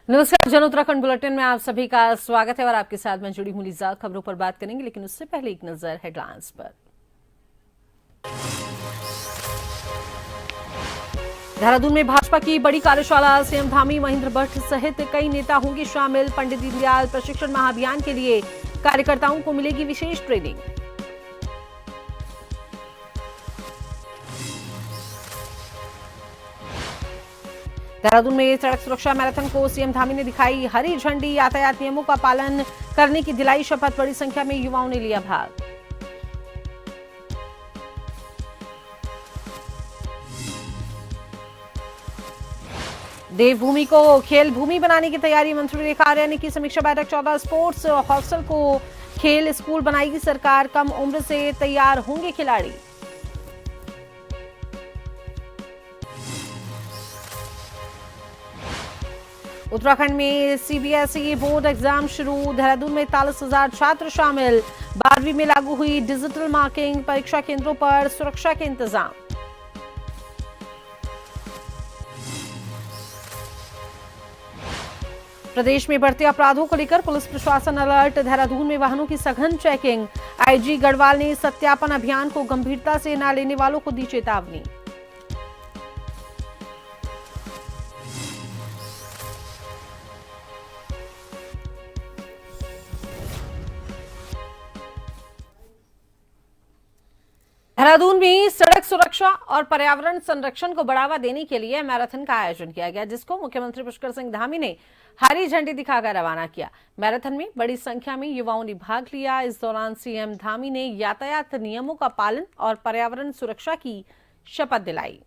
नमस्कार। जन उत्तराखंड बुलेटिन में आप सभी का स्वागत है और आपके साथ मैं जुड़ी हूं लीजा। खबरों पर बात करेंगे, लेकिन उससे पहले एक नजर हेडलाइंस पर। देहरादून में भाजपा की बड़ी कार्यशाला, सीएम धामी, महेंद्र भट्ट सहित कई नेता होंगे शामिल। पंडित दीनदयाल प्रशिक्षण महाअभियान के लिए कार्यकर्ताओं को मिलेगी विशेष ट्रेनिंग। देहरादून में सड़क सुरक्षा मैराथन को सीएम धामी ने दिखाई हरी झंडी। यातायात नियमों का पालन करने की दिलाई शपथ। बड़ी संख्या में युवाओं ने लिया भाग। देवभूमि को खेल भूमि बनाने की तैयारी, मंत्री रेखा आर्या ने की समीक्षा बैठक। 14 स्पोर्ट्स हॉस्टल को खेल स्कूल बनाएगी सरकार। कम उम्र से तैयार होंगे खिलाड़ी। उत्तराखंड में सीबीएसई बोर्ड एग्जाम शुरू। देहरादून में 41,000 छात्र शामिल। 12वीं में लागू हुई डिजिटल मार्किंग। परीक्षा केंद्रों पर सुरक्षा के इंतजाम। प्रदेश में बढ़ते अपराधों को लेकर पुलिस प्रशासन अलर्ट। देहरादून में वाहनों की सघन चेकिंग। आईजी गढ़वाल ने सत्यापन अभियान को गंभीरता से न लेने वालों को दी चेतावनी। देहरादून में सड़क सुरक्षा और पर्यावरण संरक्षण को बढ़ावा देने के लिए मैराथन का आयोजन किया गया, जिसको मुख्यमंत्री पुष्कर सिंह धामी ने हरी झंडी दिखाकर रवाना किया। मैराथन में बड़ी संख्या में युवाओं ने भाग लिया। इस दौरान सीएम धामी ने यातायात नियमों का पालन और पर्यावरण सुरक्षा की शपथ दिलाई।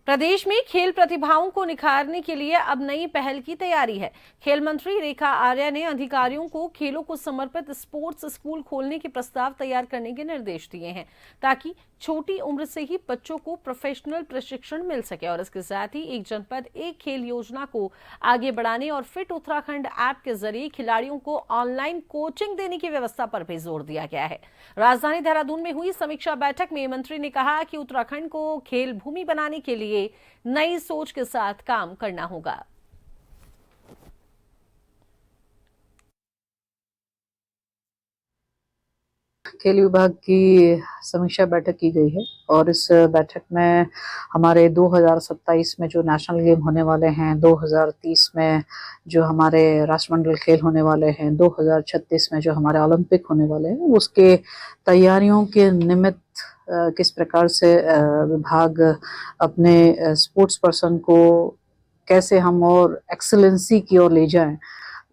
प्रदेश में खेल प्रतिभाओं को निखारने के लिए अब नई पहल की तैयारी है। खेल मंत्री रेखा आर्या ने अधिकारियों को खेलों को समर्पित स्पोर्ट्स स्कूल खोलने के प्रस्ताव तैयार करने के निर्देश दिए हैं, ताकि छोटी उम्र से ही बच्चों को प्रोफेशनल प्रशिक्षण मिल सके। और इसके साथ ही एक जनपद एक खेल योजना को आगे बढ़ाने और फिट उत्तराखंड ऐप के जरिए खिलाड़ियों को ऑनलाइन कोचिंग देने की व्यवस्था पर भी जोर दिया गया है। राजधानी देहरादून में हुई समीक्षा बैठक में मंत्री ने कहा कि उत्तराखंड को खेल भूमि बनाने के लिए नई सोच के साथ काम करना होगा। खेल विभाग की समीक्षा बैठक की गई है और इस बैठक में हमारे 2027 में जो नेशनल गेम होने वाले हैं, 2030 में जो हमारे राष्ट्रमंडल खेल होने वाले हैं, 2036 में जो हमारे ओलंपिक होने वाले हैं, उसके तैयारियों के निमित्त किस प्रकार से विभाग अपने स्पोर्ट्स पर्सन को कैसे हम और एक्सेलेंसी की ओर ले जाएं,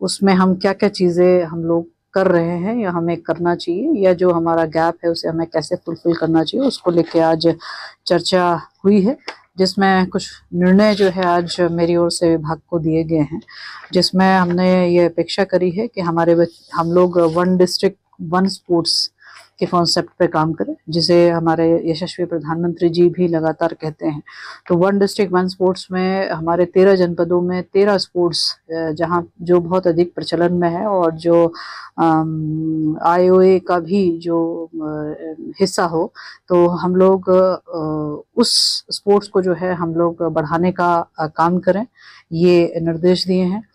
उसमें हम क्या क्या चीजें हम लोग कर रहे हैं या हमें करना चाहिए, या जो हमारा गैप है उसे हमें कैसे फुलफिल करना चाहिए, उसको लेके आज चर्चा हुई है, जिसमें कुछ निर्णय जो है आज मेरी ओर से विभाग को दिए गए हैं, जिसमें हमने ये अपेक्षा करी है कि हम लोग वन डिस्ट्रिक्ट वन स्पोर्ट्स के कॉन्सेप्ट पे काम करें, जिसे हमारे यशस्वी प्रधानमंत्री जी भी लगातार कहते हैं। तो वन डिस्ट्रिक्ट वन स्पोर्ट्स में हमारे 13 जनपदों में 13 स्पोर्ट्स जहां जो बहुत अधिक प्रचलन में है और जो आईओए का भी जो हिस्सा हो, तो हम लोग उस स्पोर्ट्स को जो है हम लोग बढ़ाने का काम करें, ये निर्देश दिए हैं।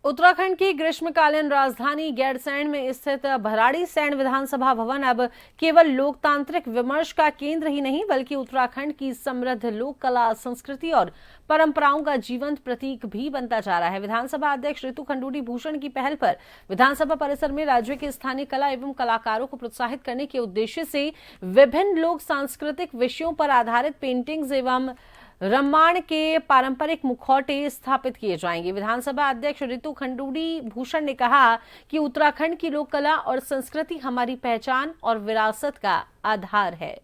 उत्तराखंड की ग्रीष्मकालीन राजधानी गैरसैंण में स्थित भराड़ीसैंण विधानसभा भवन अब केवल लोकतांत्रिक विमर्श का केंद्र ही नहीं, बल्कि उत्तराखंड की समृद्ध लोक कला, संस्कृति और परंपराओं का जीवंत प्रतीक भी बनता जा रहा है। विधानसभा अध्यक्ष ऋतु खंडूड़ी भूषण की पहल पर विधानसभा परिसर में राज्य के स्थानीय कला एवं कलाकारों को प्रोत्साहित करने के उद्देश्य से विभिन्न लोक सांस्कृतिक विषयों पर आधारित पेंटिंग्स एवं रम्माण के पारंपरिक मुखौटे स्थापित किए जाएंगे। विधानसभा अध्यक्ष ऋतु खंडूड़ी भूषण ने कहा कि उत्तराखंड की लोक कला और संस्कृति हमारी पहचान और विरासत का आधार है।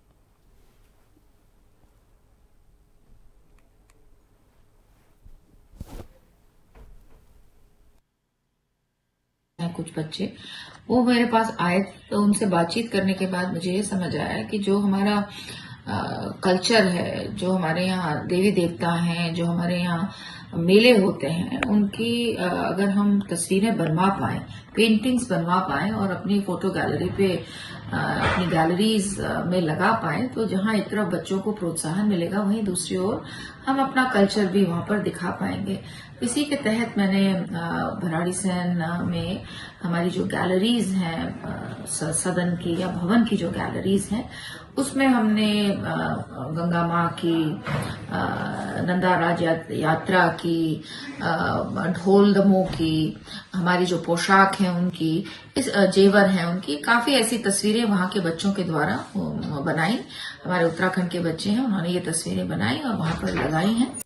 कुछ बच्चे वो मेरे पास आए, तो उनसे बातचीत करने के बाद मुझे ये समझ आया कि जो हमारा कल्चर है, जो हमारे यहाँ देवी देवता हैं, जो हमारे यहाँ मेले होते हैं उनकी अगर हम तस्वीरें बनवा पाए, पेंटिंग्स बनवा पाए और अपनी फोटो गैलरी पे अपनी गैलरीज में लगा पाए, तो जहां एक तरफ बच्चों को प्रोत्साहन मिलेगा, वहीं दूसरी ओर हम अपना कल्चर भी वहां पर दिखा पाएंगे। इसी के तहत मैंने भराड़ीसैंण में हमारी जो गैलरीज हैं सदन की या भवन की जो गैलरीज हैं, उसमें हमने गंगा माँ की, नंदा राज यात्रा की, ढोल दमों की, हमारी जो पोशाक है उनकी, इस जेवर हैं उनकी, काफी ऐसी तस्वीरें वहां के बच्चों के द्वारा बनाई। हमारे उत्तराखंड के बच्चे हैं, उन्होंने ये तस्वीरें बनाई और वहां पर लगाई हैं।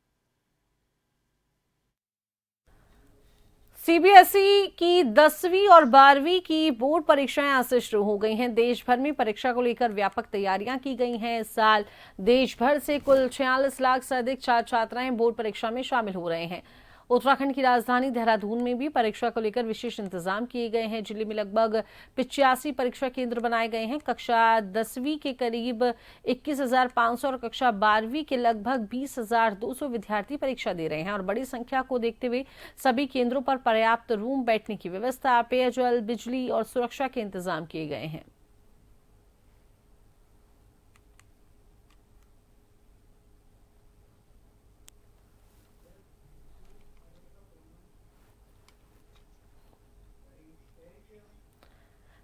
सीबीएसई की 10वीं और 12वीं की बोर्ड परीक्षाएं आज से शुरू हो गई हैं। देश भर में परीक्षा को लेकर व्यापक तैयारियां की गई हैं। इस साल देश भर से कुल 46 लाख से अधिक छात्र छात्राएं बोर्ड परीक्षा में शामिल हो रहे हैं। उत्तराखंड की राजधानी देहरादून में भी परीक्षा को लेकर विशेष इंतजाम किए गए हैं। जिले में लगभग 85 परीक्षा केंद्र बनाए गए हैं। कक्षा 10वीं के करीब 21,500 और कक्षा 12वीं के लगभग 20,200 विद्यार्थी परीक्षा दे रहे हैं और बड़ी संख्या को देखते हुए सभी केंद्रों पर पर्याप्त रूम, बैठने की व्यवस्था, पेयजल, बिजली और सुरक्षा के इंतजाम किए गए हैं।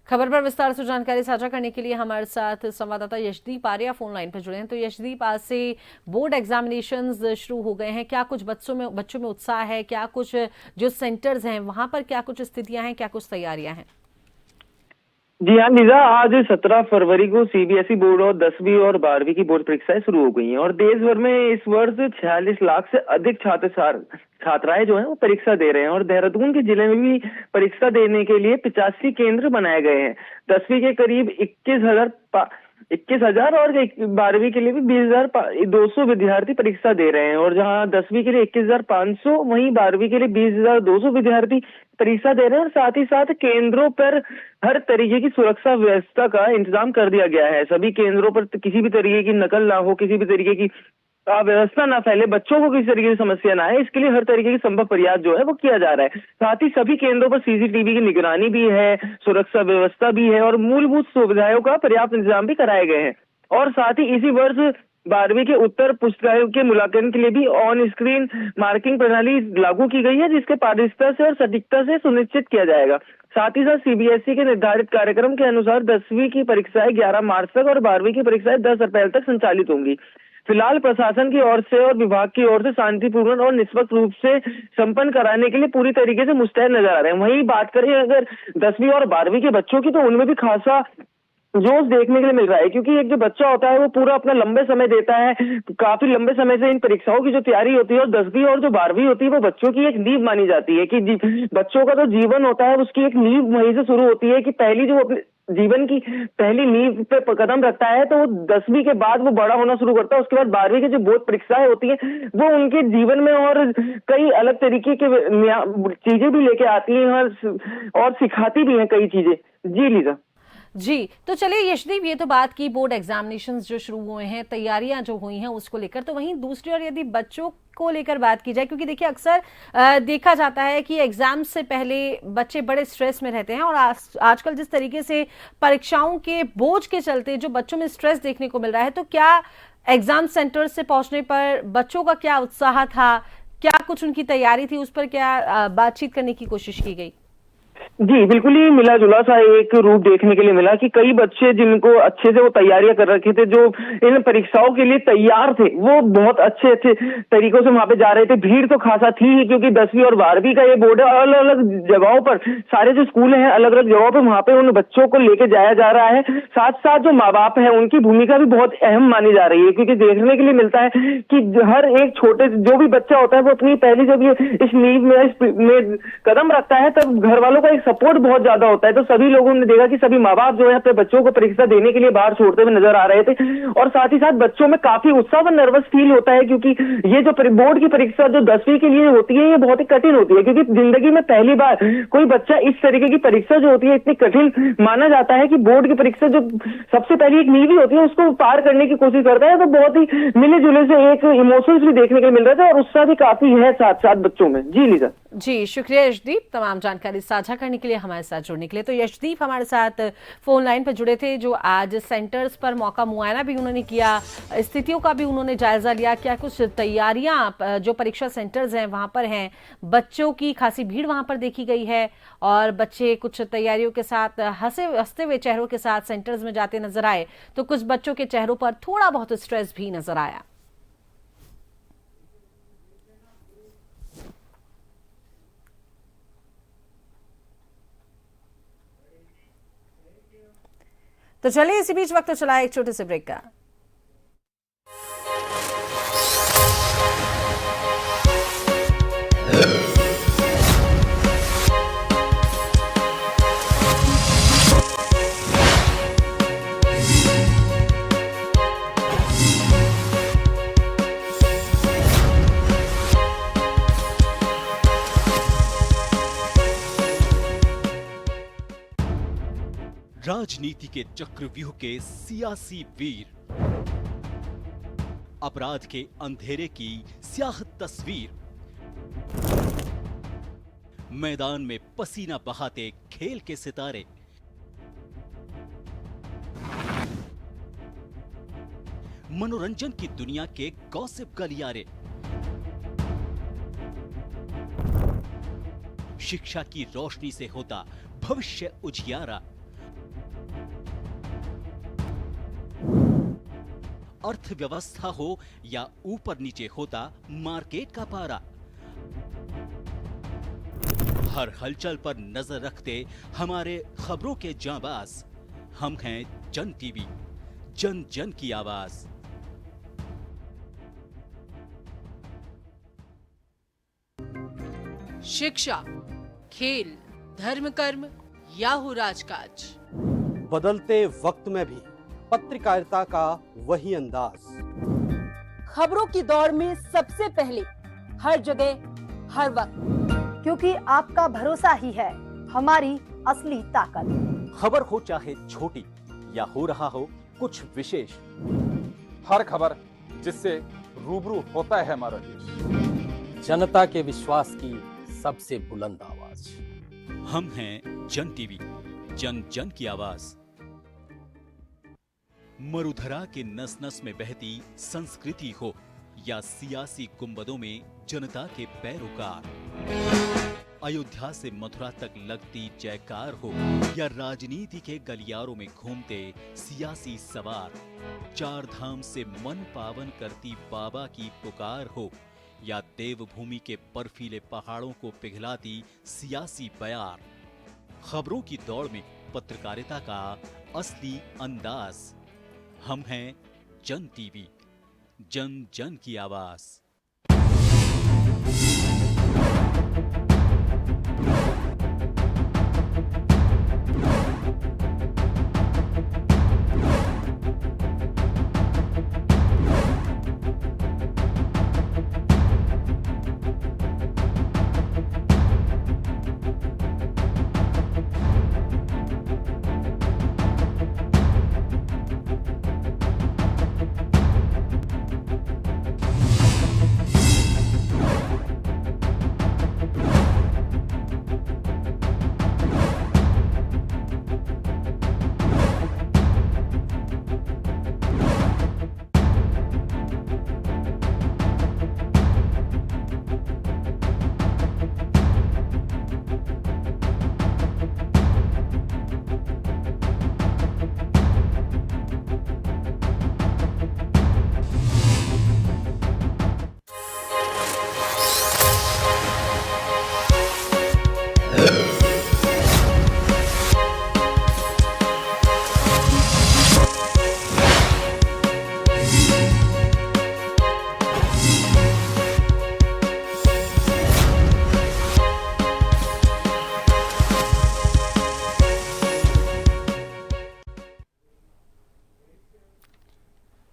खबर पर विस्तार से जानकारी साझा करने के लिए हमारे साथ संवाददाता यशदीप आर्या फोन लाइन पर जुड़े हैं। तो यशदीप, आज से बोर्ड एग्जामिनेशंस शुरू हो गए हैं, क्या कुछ बच्चों में उत्साह है? क्या कुछ जो सेंटर्स हैं वहां पर क्या कुछ स्थितियां हैं, क्या कुछ तैयारियां हैं? जी हाँ लीजा, आज 17 फरवरी को सीबीएसई बोर्ड और 10वीं और 12वीं की बोर्ड परीक्षाएं शुरू हो गई हैं और देश भर में इस वर्ष 46 लाख से अधिक छात्राएं जो हैं वो परीक्षा दे रहे हैं और देहरादून के जिले में भी परीक्षा देने के लिए 85 केंद्र बनाए गए हैं। 10वीं के करीब 21,000 और 12वीं के लिए भी 20,200 विद्यार्थी परीक्षा दे रहे हैं और जहां 10वीं के लिए 21,500, वहीं 12वीं के लिए 20,200 विद्यार्थी परीक्षा दे रहे हैं और साथ ही साथ केंद्रों पर हर तरीके की सुरक्षा व्यवस्था का इंतजाम कर दिया गया है। सभी केंद्रों पर किसी भी तरीके की नकल ना हो, किसी भी तरीके की व्यवस्था ना फैले, बच्चों को किसी तरीके की समस्या ना है, इसके लिए हर तरीके की संभव प्रयास जो है वो किया जा रहा है। साथ ही सभी केंद्रों पर सीसीटीवी की निगरानी भी है, सुरक्षा व्यवस्था भी है और मूलभूत सुविधाओं का पर्याप्त इंतजाम भी कराए गए हैं। और साथ ही इसी वर्ष 12वीं के उत्तर पुस्तिकाओं के मूल्यांकन के लिए भी ऑन स्क्रीन मार्किंग प्रणाली लागू की गई है, जिसके पारदर्शिता से और सटीकता से सुनिश्चित किया जाएगा। साथ ही साथ सीबीएसई के निर्धारित कार्यक्रम के अनुसार 10वीं की परीक्षाएं 11 मार्च तक और 12वीं की परीक्षाएं 10 अप्रैल तक संचालित होंगी। फिलहाल प्रशासन की ओर से और विभाग की ओर से शांतिपूर्ण और निष्पक्ष रूप से संपन्न कराने के लिए पूरी तरीके से मुस्तैद नजर आ रहे हैं। वहीं बात करें अगर 10वीं और 12वीं के बच्चों की, तो उनमें भी खासा जोश देखने के लिए मिल रहा है, क्योंकि एक जो बच्चा होता है वो पूरा अपना लंबे समय देता है, काफी लंबे समय से इन परीक्षाओं की जो तैयारी होती है और 10वीं और जो 12वीं होती है वो बच्चों की एक नींव मानी जाती है कि बच्चों का जो जीवन होता है उसकी एक नींव वहीं से शुरू होती है कि पहली जो अपने जीवन की पहली नींव पे कदम रखता है तो वो 10वीं के बाद वो बड़ा होना शुरू करता है। उसके बाद 12वीं की जो बोर्ड परीक्षाएं होती हैं वो उनके जीवन में और कई अलग तरीके के चीजें भी लेके आती हैं और सिखाती भी हैं कई चीजें। जी लीजा। जी, तो चलिए यशदीप, ये तो बात की बोर्ड एग्जामिनेशंस जो शुरू हुए हैं, तैयारियां जो हुई हैं उसको लेकर। तो वहीं दूसरी ओर यदि बच्चों को लेकर बात की जाए, क्योंकि देखिए अक्सर देखा जाता है कि एग्जाम से पहले बच्चे बड़े स्ट्रेस में रहते हैं और आजकल जिस तरीके से परीक्षाओं के बोझ के चलते जो बच्चों में स्ट्रेस देखने को मिल रहा है, तो क्या एग्जाम सेंटर से पहुंचने पर बच्चों का क्या उत्साह था, क्या कुछ उनकी तैयारी थी, उस पर क्या बातचीत करने की कोशिश की गई? जी बिल्कुल ही मिला जुला सा एक रूप देखने के लिए मिला कि कई बच्चे जिनको अच्छे से वो तैयारियां कर रखे थे, जो इन परीक्षाओं के लिए तैयार थे, वो बहुत अच्छे अच्छे तरीकों से वहां पे जा रहे थे। भीड़ तो खासा थी ही, क्योंकि 10वीं और 12वीं का ये बोर्ड है, अलग अलग जगहों पर सारे जो स्कूल हैं अलग अलग जगहों पर वहां पे उन बच्चों को लेके जाया जा रहा है। साथ साथ जो माँ बाप है उनकी भूमिका भी बहुत अहम मानी जा रही है, क्योंकि देखने के लिए मिलता है कि हर एक छोटे जो भी बच्चा होता है वो अपनी पहली जब ये इस नींव में कदम रखता है तब घर वालों का एक सपोर्ट बहुत ज्यादा होता है। तो सभी लोगों ने देखा कि सभी माँ बाप जो है अपने बच्चों को परीक्षा देने के लिए बाहर छोड़ते हुए नजर आ रहे थे, और साथ ही साथ बच्चों में काफी उत्साह व नर्वस फील होता है, क्योंकि ये जो बोर्ड की परीक्षा जो 10वीं के लिए होती है, ये बहुत ही कठिन होती है, क्योंकि जिंदगी में पहली बार कोई बच्चा इस तरीके की परीक्षा जो होती है इतनी कठिन माना जाता है कि बोर्ड की परीक्षा जो सबसे पहली एक नींव होती है उसको पार करने की कोशिश करता है। तो बहुत ही मिले जुले से एक इमोशंस भी देखने को मिल रहे थे, और उत्साह भी काफी है साथ साथ बच्चों में। जी लीजा जी, शुक्रिया यशदीप तमाम जानकारी साझा करने के लिए, हमारे साथ जुड़ने के लिए। तो यशदीप हमारे साथ फोन लाइन पर जुड़े थे, जो आज सेंटर्स पर मौका मुआयना भी उन्होंने किया, स्थितियों का भी उन्होंने जायजा लिया, क्या कुछ तैयारियां जो परीक्षा सेंटर्स हैं वहां पर हैं, बच्चों की खासी भीड़ वहां पर देखी गई है, और बच्चे कुछ तैयारियों के साथ हंसते हुए चेहरों के साथ सेंटर्स में जाते नजर आए, तो कुछ बच्चों के चेहरों पर थोड़ा बहुत स्ट्रेस भी नजर आया। तो चलिए इसी बीच वक्त चला एक छोटे से ब्रेक का। राजनीति के चक्रव्यूह के सियासी वीर, अपराध के अंधेरे की स्याह तस्वीर, मैदान में पसीना बहाते खेल के सितारे, मनोरंजन की दुनिया के गॉसिप गलियारे, शिक्षा की रोशनी से होता भविष्य उजियारा, अर्थव्यवस्था हो या ऊपर नीचे होता मार्केट का पारा, हर हलचल पर नजर रखते हमारे खबरों के जांबाज, हम हैं जन टीवी, जन जन की आवाज। शिक्षा, खेल, धर्म कर्म या हो राजकाज, बदलते वक्त में भी पत्रकारिता का वही अंदाज, खबरों की दौड़ में सबसे पहले, हर जगह, हर वक्त, क्योंकि आपका भरोसा ही है हमारी असली ताकत। खबर हो चाहे छोटी या हो रहा हो कुछ विशेष, हर खबर जिससे रूबरू होता है हमारा देश, जनता के विश्वास की सबसे बुलंद आवाज। हम हैं जन टीवी, जन जन की आवाज। मरुधरा के नस नस में बहती संस्कृति हो या सियासी गुंबदों में जनता के पैरोकार, अयोध्या से मथुरा तक लगती जयकार हो या राजनीति के गलियारों में घूमते सियासी सवार, चार धाम से मन पावन करती बाबा की पुकार हो या देवभूमि के बर्फीले पहाड़ों को पिघलाती सियासी बयार, खबरों की दौड़ में पत्रकारिता का असली अंदाज। हम हैं जन टीवी, जन जन की आवाज।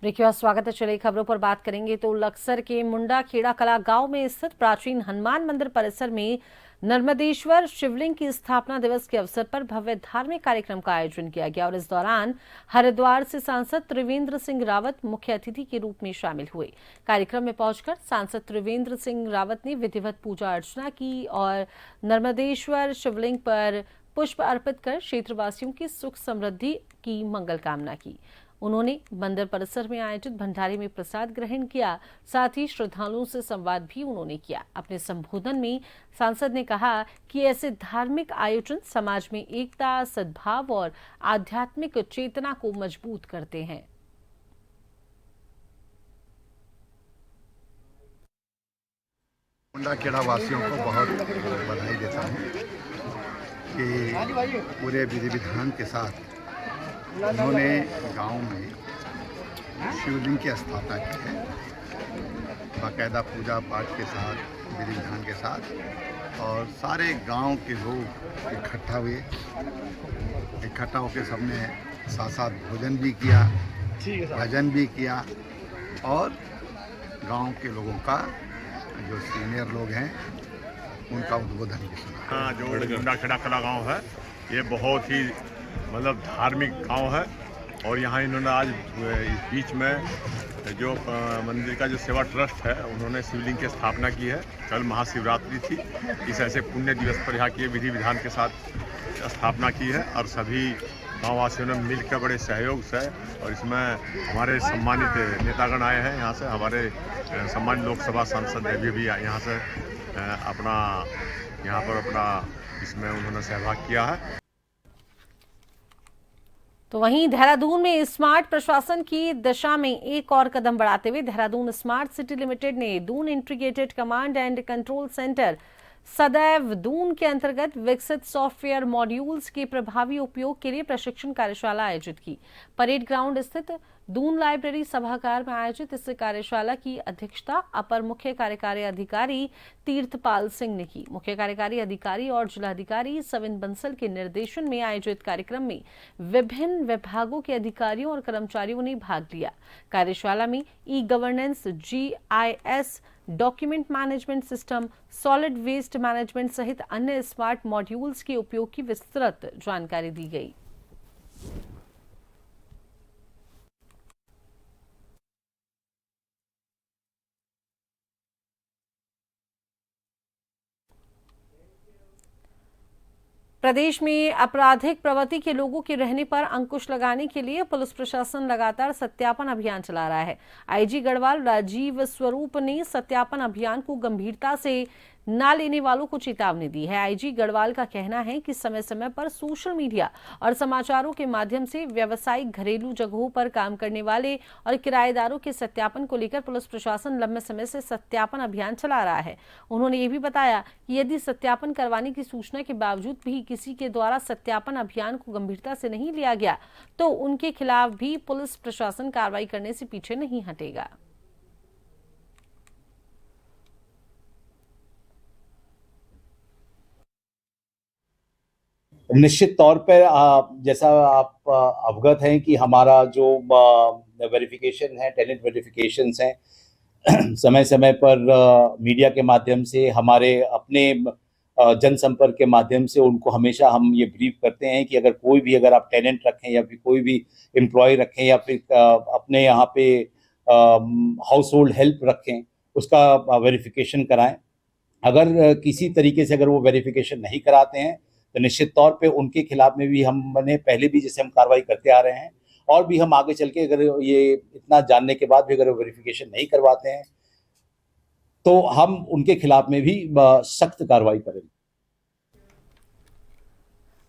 ब्रेक के बाद स्वागत है। चलिए खबरों पर बात करेंगे तो लक्सर के मुंडा खेड़ा कला गांव में स्थित प्राचीन हनुमान मंदिर परिसर में नर्मदेश्वर शिवलिंग की स्थापना दिवस के अवसर पर भव्य धार्मिक कार्यक्रम का आयोजन किया गया और इस दौरान हरिद्वार से सांसद त्रिवेंद्र सिंह रावत मुख्य अतिथि के रूप में शामिल हुए। कार्यक्रम में पहुंचकर सांसद त्रिवेंद्र सिंह रावत ने विधिवत पूजा अर्चना की और नर्मदेश्वर शिवलिंग पर पुष्प अर्पित कर क्षेत्रवासियों की सुख समृद्धि की मंगल कामना की। उन्होंने मंदिर परिसर में आयोजित भंडारे में प्रसाद ग्रहण किया, साथ ही श्रद्धालुओं से संवाद भी उन्होंने किया। अपने संबोधन में सांसद ने कहा कि ऐसे धार्मिक आयोजन समाज में एकता, सद्भाव और आध्यात्मिक चेतना को मजबूत करते हैं। मुंडा खेड़ा वासियों को बहुत बधाई देता हूँ कि पूरे विधि विधान के साथ उन्होंने गांव में शिवलिंग की स्थापना की है, बाकायदा पूजा पाठ के साथ, विधि विधान के साथ, और सारे गांव के लोग इकट्ठा होकर सबने साथ साथ भोजन भी किया, भजन भी किया और गांव के लोगों का जो सीनियर लोग हैं उनका उद्बोधन भी सुना। हाँ, जो मुंडा खेड़ा कला गाँव है ये बहुत ही मतलब धार्मिक गांव है और यहाँ इन्होंने आज इस बीच में जो मंदिर का जो सेवा ट्रस्ट है उन्होंने शिवलिंग की स्थापना की है। कल महाशिवरात्रि थी, इस ऐसे पुण्य दिवस पर यहाँ की विधि विधान के साथ स्थापना की है और सभी गाँववासियों ने मिलकर बड़े सहयोग से, और इसमें हमारे सम्मानित नेतागण आए हैं यहाँ से, हमारे सम्मानित लोकसभा सांसद देवी भी यहाँ से यहाँ पर अपना इसमें उन्होंने सहभाग किया है। तो वहीं देहरादून में स्मार्ट प्रशासन की दिशा में एक और कदम बढ़ाते हुए देहरादून स्मार्ट सिटी लिमिटेड ने Doon integrated command and control centre सदैव दून के अंतर्गत विकसित सॉफ्टवेयर मॉड्यूल्स के प्रभावी उपयोग के लिए प्रशिक्षण कार्यशाला आयोजित की। परेड ग्राउंड स्थित दून लाइब्रेरी सभागार में आयोजित इस कार्यशाला की अध्यक्षता अपर मुख्य कार्यकारी अधिकारी तीर्थपाल सिंह ने की। मुख्य कार्यकारी अधिकारी और जिलाधिकारी सविन बंसल के निर्देशन में आयोजित कार्यक्रम में विभिन्न विभागों के अधिकारियों और कर्मचारियों ने भाग लिया। कार्यशाला में e governance, GIS, document management system, solid waste management सहित अन्य स्मार्ट मॉड्यूल्स के उपयोग की विस्तृत जानकारी दी गई। प्रदेश में आपराधिक प्रवृत्ति के लोगों के रहने पर अंकुश लगाने के लिए पुलिस प्रशासन लगातार सत्यापन अभियान चला रहा है। आईजी गढ़वाल राजीव स्वरूप ने सत्यापन अभियान को गंभीरता से न लेने वालों को चेतावनी दी है। आईजी गढ़वाल का कहना है कि समय समय पर सोशल मीडिया और समाचारों के माध्यम से व्यावसायिक घरेलू जगहों पर काम करने वाले और किराएदारों के सत्यापन को लेकर पुलिस प्रशासन लंबे समय से सत्यापन अभियान चला रहा है। उन्होंने ये भी बताया कि यदि सत्यापन करवाने की सूचना के बावजूद भी किसी के द्वारा सत्यापन अभियान को गंभीरता से नहीं लिया गया तो उनके खिलाफ भी पुलिस प्रशासन कार्रवाई करने से पीछे नहीं हटेगा। निश्चित तौर पर जैसा आप अवगत हैं कि हमारा जो वेरिफिकेशन है, टेनेंट वेरिफिकेशंस हैं, समय समय पर मीडिया के माध्यम से, हमारे अपने जनसंपर्क के माध्यम से उनको हमेशा हम ये ब्रीफ करते हैं कि अगर आप टेनेंट रखें या फिर कोई भी एम्प्लॉय रखें या फिर अपने यहाँ पे हाउस होल्ड हेल्प रखें, उसका वेरिफिकेशन कराएं। अगर किसी तरीके से अगर वो वेरिफिकेशन नहीं कराते हैं तो निश्चित तौर पे उनके खिलाफ में भी हमने पहले भी जैसे हम कार्रवाई करते आ रहे हैं और भी हम आगे चल के अगर ये इतना जानने के बाद भी अगर वेरिफिकेशन नहीं करवाते हैं तो हम उनके खिलाफ में भी सख्त कार्रवाई करेंगे।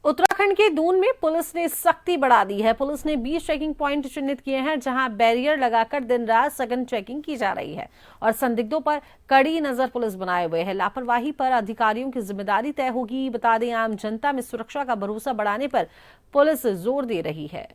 उत्तराखंड के दून में पुलिस ने सख्ती बढ़ा दी है। पुलिस ने 20 चेकिंग पॉइंट चिन्हित किए हैं जहां बैरियर लगाकर दिन रात सघन चेकिंग की जा रही है और संदिग्धों पर कड़ी नजर पुलिस बनाए हुए है। लापरवाही पर अधिकारियों की जिम्मेदारी तय होगी। बता दें, आम जनता में सुरक्षा का भरोसा बढ़ाने पर पुलिस जोर दे रही है।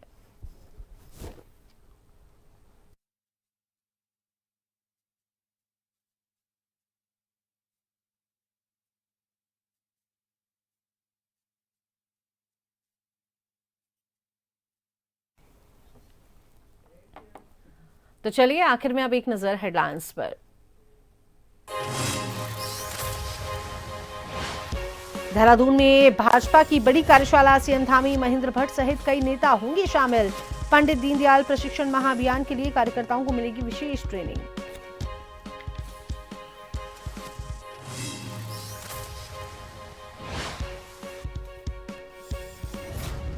तो चलिए आखिर में अब एक नजर हेडलाइंस पर। देहरादून में भाजपा की बड़ी कार्यशाला, सीएम धामी, महेंद्र भट्ट सहित कई नेता होंगे शामिल। पंडित दीनदयाल प्रशिक्षण महाअभियान के लिए कार्यकर्ताओं को मिलेगी विशेष ट्रेनिंग।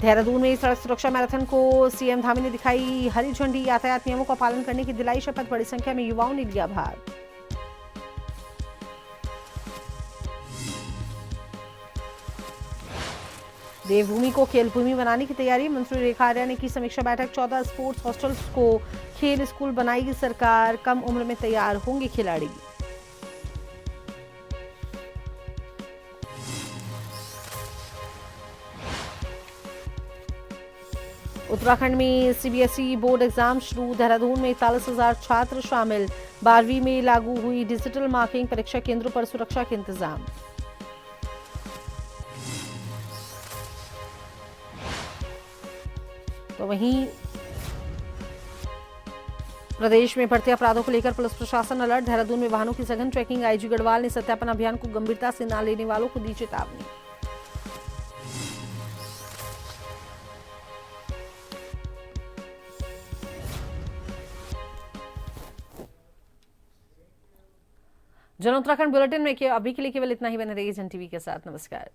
देहरादून में सड़क सुरक्षा मैराथन को सीएम धामी ने दिखाई हरी झंडी। यातायात नियमों का पालन करने की दिलाई शपथ। बड़ी संख्या में युवाओं ने लिया भाग। देवभूमि को खेल भूमि बनाने की तैयारी, मंत्री रेखा आर्या ने की समीक्षा बैठक। 14 स्पोर्ट्स हॉस्टल्स को खेल स्कूल बनाएगी सरकार। कम उम्र में तैयार होंगे खिलाड़ी। उत्तराखंड में सीबीएसई बोर्ड एग्जाम शुरू। देहरादून में 41,000 छात्र शामिल। 12वीं में लागू हुई डिजिटल मार्किंग। परीक्षा केंद्रों पर सुरक्षा के इंतजाम। तो वहीं प्रदेश में बढ़ते अपराधों को लेकर पुलिस प्रशासन अलर्ट। देहरादून में वाहनों की सघन चेकिंग। आईजी गढ़वाल ने सत्यापन अभियान को गंभीरता से न लेने वालों को दी चेतावनी। जन उत्तराखंड बुलेटिन में अभी के लिए केवल इतना ही। बने रहिए जन टीवी के साथ। नमस्कार।